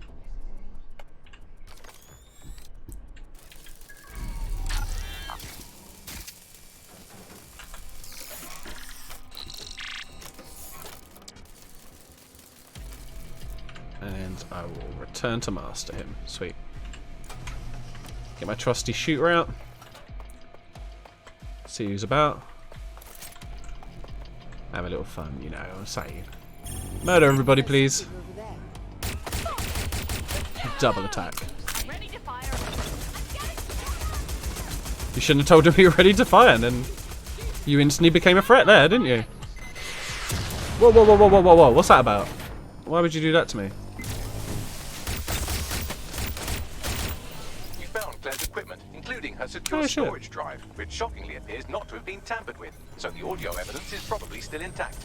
And I will return to master him. Sweet. Get my trusty shooter out. See who's about. Have a little fun, you know, I'm saying. Murder everybody, please. Double attack. You shouldn't have told him you were ready to fire, and then you instantly became a threat there, didn't you? Whoa, whoa, whoa, whoa, whoa, whoa, whoa. What's that about? Why would you do that to me? You found Claire's equipment, including her secure shit. storage drive, which shockingly appears not to have been tampered with, so the audio evidence is probably still intact.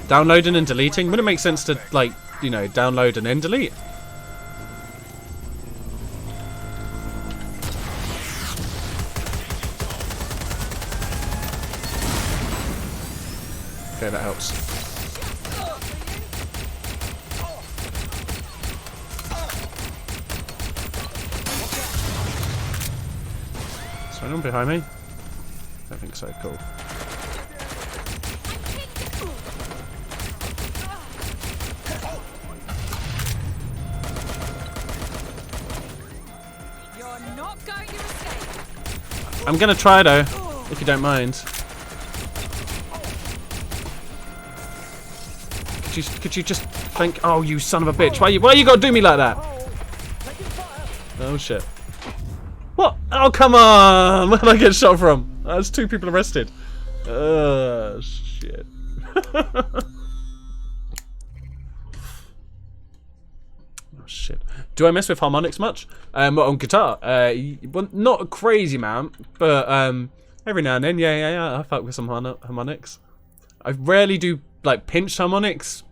Downloading and deleting? Would it make sense to, like, you know, download and then delete? Okay, that helps. Is there anyone behind me? I don't think so. Cool. You're not going to escape. I'm gonna try though, if you don't mind. Could you just think? Oh, you son of a bitch! Why you gotta do me like that? Oh shit! What? Oh come on! Where did I get shot from? There's two people arrested. Shit. Oh shit. Do I mess with harmonics much? On guitar? Well, not a crazy amount, but every now and then, yeah, I fuck with some harmonics. I rarely do like pinch harmonics.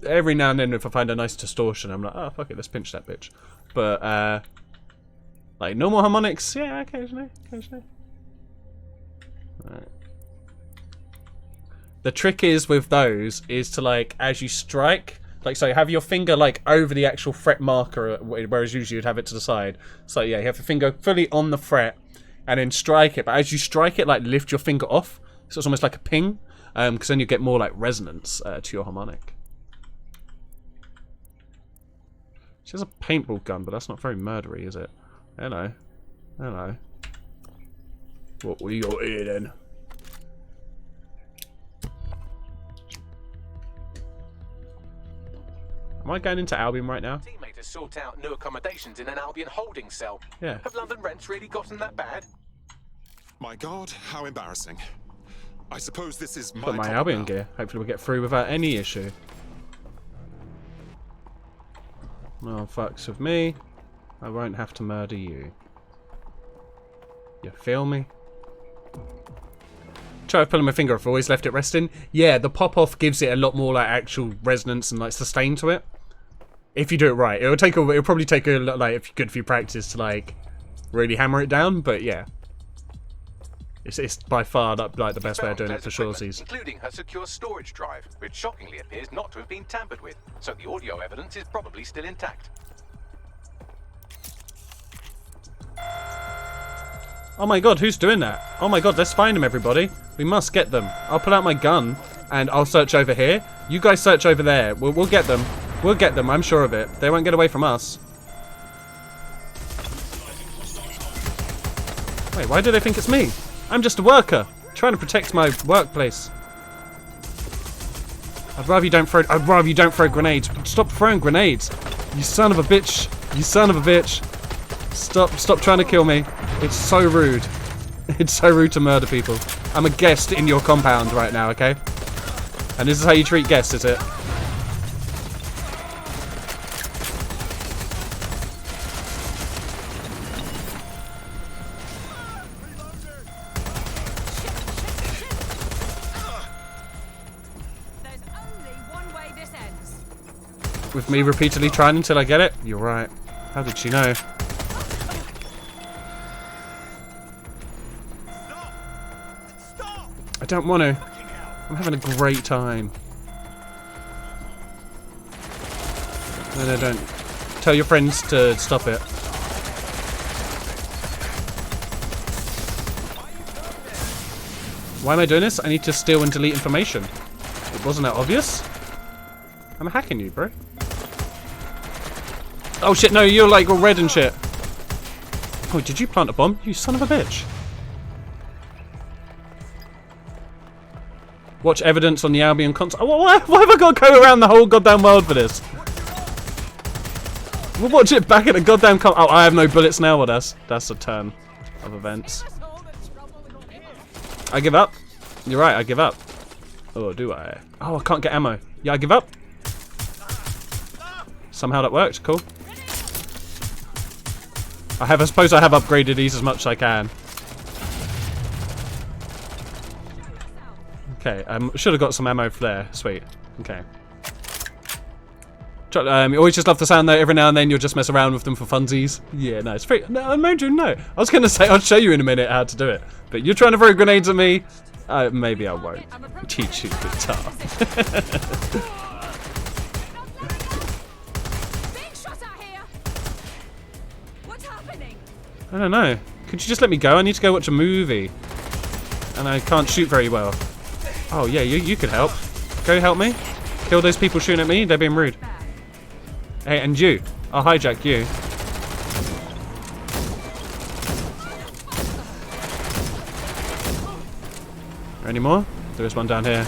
Every now and then, if I find a nice distortion, I'm like, oh fuck it, let's pinch that bitch. But Like normal harmonics, yeah, occasionally. Right. The trick is with those is to like as you strike, like so have your finger like over the actual fret marker, whereas usually you'd have it to the side. So yeah, you have your finger fully on the fret and then strike it. But as you strike it, like lift your finger off, so it's almost like a ping, because then you get more like resonance to your harmonic. She has a paintball gun, but that's not very murdery, is it? Hello. Hello. What we got here then? Am I going into Albion right now? Teammate has sought out new accommodations in an Albion holding cell. Yeah. Have London rents really gotten that bad? My God, how embarrassing. I suppose this is Got my Albion gear. Hopefully we'll get through without any issue. No fucks with me. I won't have to murder you. You feel me? Try pulling my finger off. I've always left it resting. Yeah, the pop off gives it a lot more like actual resonance and like sustain to it. If you do it right, it'll probably take a lot, like if good few practice to like really hammer it down. But yeah, it's by far like the best way of doing it for suresies. Including her secure storage drive, which shockingly appears not to have been tampered with. So the audio evidence is probably still intact. Oh my god, who's doing that? Oh my god, let's find them, everybody. We must get them. I'll pull out my gun and I'll search over here. You guys search over there. We'll get them. We'll get them, I'm sure of it. They won't get away from us. Wait, why do they think it's me? I'm just a worker, trying to protect my workplace. I'd rather you don't throw grenades. Stop throwing grenades. You son of a bitch. You son of a bitch. Stop trying to kill me. It's so rude. It's so rude to murder people. I'm a guest in your compound right now, okay? And this is how you treat guests, is it? There's only one way this ends. With me repeatedly trying until I get it? You're right. How did she know? I don't want to. I'm having a great time. No, don't. Tell your friends to stop it. Why am I doing this? I need to steal and delete information. It wasn't that obvious. I'm hacking you, bro. Oh shit, no, you're like all red and shit. Oh, did you plant a bomb? You son of a bitch. Watch evidence on the Albion console. Oh, why have I got to go around the whole goddamn world for this? We'll watch it back at the goddamn oh, I have no bullets now. Well, that's a turn of events. I give up. You're right, I give up. Oh, do I? Oh, I can't get ammo. Yeah, I give up. Somehow that worked. Cool. I suppose I have upgraded these as much as I can. Okay, should have got some ammo flare. Sweet. Okay. You always just love the sound though. Every now and then you'll just mess around with them for funsies. Yeah, no, it's free. No, no. I was going to say, I'll show you in a minute how to do it. But you're trying to throw grenades at me? Maybe I won't. Teach you guitar. I don't know. Could you just let me go? I need to go watch a movie. And I can't shoot very well. Oh yeah, you could help. Go help me. Kill those people shooting at me. They're being rude. Hey, and you. I'll hijack you. Any more? There is one down here.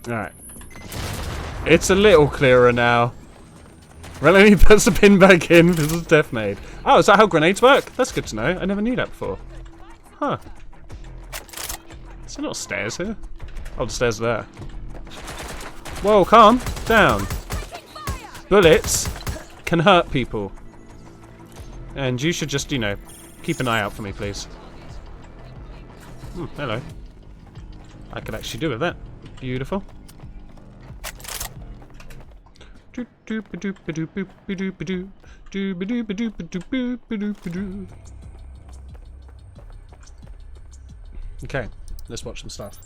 Alright. It's a little clearer now. Well, let me put the pin back in. This is death made. Oh, is that how grenades work? That's good to know. I never knew that before. Huh. Is there not stairs here? Oh, the stairs are there. Whoa, calm down. Bullets can hurt people. And you should just, you know, keep an eye out for me, please. Hello. I could actually do with that. Beautiful. Okay, let's watch some stuff.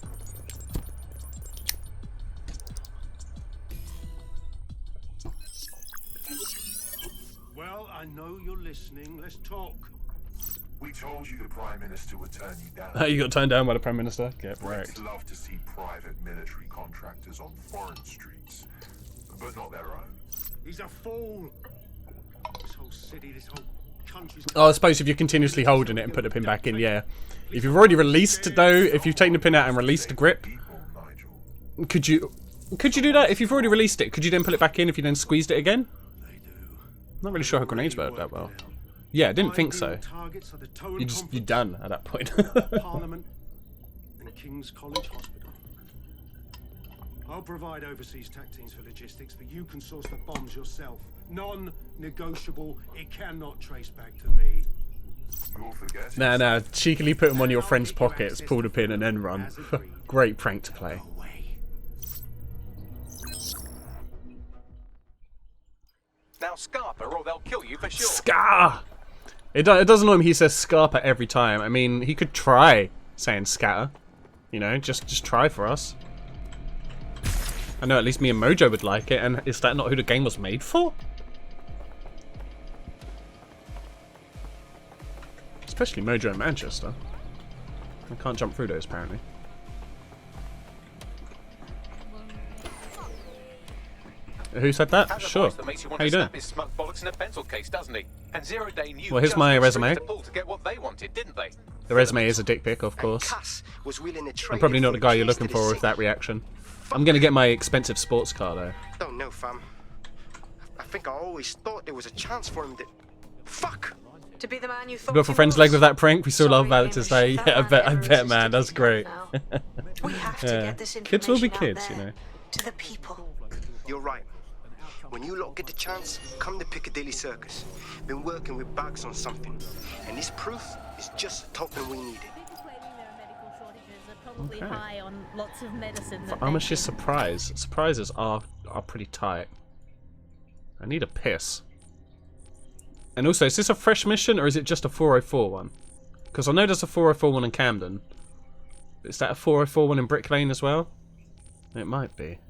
Well, I know you're listening. Let's talk. We told you the Prime Minister would turn you down. You got turned down by the Prime Minister? Get Brits wrecked. love to see private military contractors on foreign streets, but not their own. He's a fool. This whole city, this whole country's... Oh, I suppose if you're continuously holding it and put the pin back in, yeah. If you've already released, though, if you've taken the pin out and released the grip, could you do that? If you've already released it, could you then pull it back in if you then squeezed it again? I'm not really sure how grenades work that well. Yeah, I didn't think so. You're done at that point. Parliament and King's College Hospital. I'll provide overseas tac teams for logistics, but you can source the bombs yourself. Non-negotiable. It cannot trace back to me. Nah, cheekily put them on your friend's pockets, pull the pin and then run. Great prank to play. Now Scarpa, or they'll kill you for sure. Scar! It doesn't annoy him he says Scarpa every time. I mean, he could try saying scatter. You know, just try for us. I know at least me and Mojo would like it, and is that not who the game was made for? Especially Mojo in Manchester. I can't jump through those, apparently. Who said that? Sure. How you doing? His smug bollocks in a pencil case, doesn't he? And Zero Day knew Well, here's my resume. to pull to get what they wanted, didn't they? The resume is a dick pic, of course. I'm probably not the guy you're looking for with that reaction. I'm gonna get my expensive sports car, though. Don't know, fam. I think I always thought there was a chance for him to... Fuck! To be the man you thought Go for friend's leg with that prank. We still love Valentine's Day. Yeah, I bet, man. That's great. We have to get this kids will be information kids, out you there, know. to the people. You're right. When you lot get the chance, come to Piccadilly Circus. Been working with Bags on something, and this proof is just the token we needed. Probably Okay. high on lots of medicine. For Amish's surprise. Surprises are pretty tight. I need a piss. And also, is this a fresh mission or is it just a 404 one? Because I know there's a 404 one in Camden. Is that a 404 one in Brick Lane as well? It might be.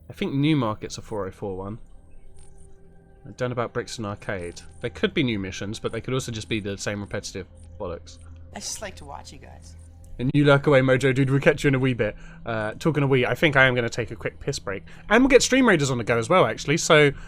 I think Newmarket's a 404 one. I don't know about Brixton Arcade. They could be new missions, but they could also just be the same repetitive bollocks. I just like to watch you guys. And you lurk away, Mojo, dude. We'll catch you in a wee bit. Talking a wee, I think I am going to take a quick piss break. And we'll get Stream Raiders on the go as well, actually. So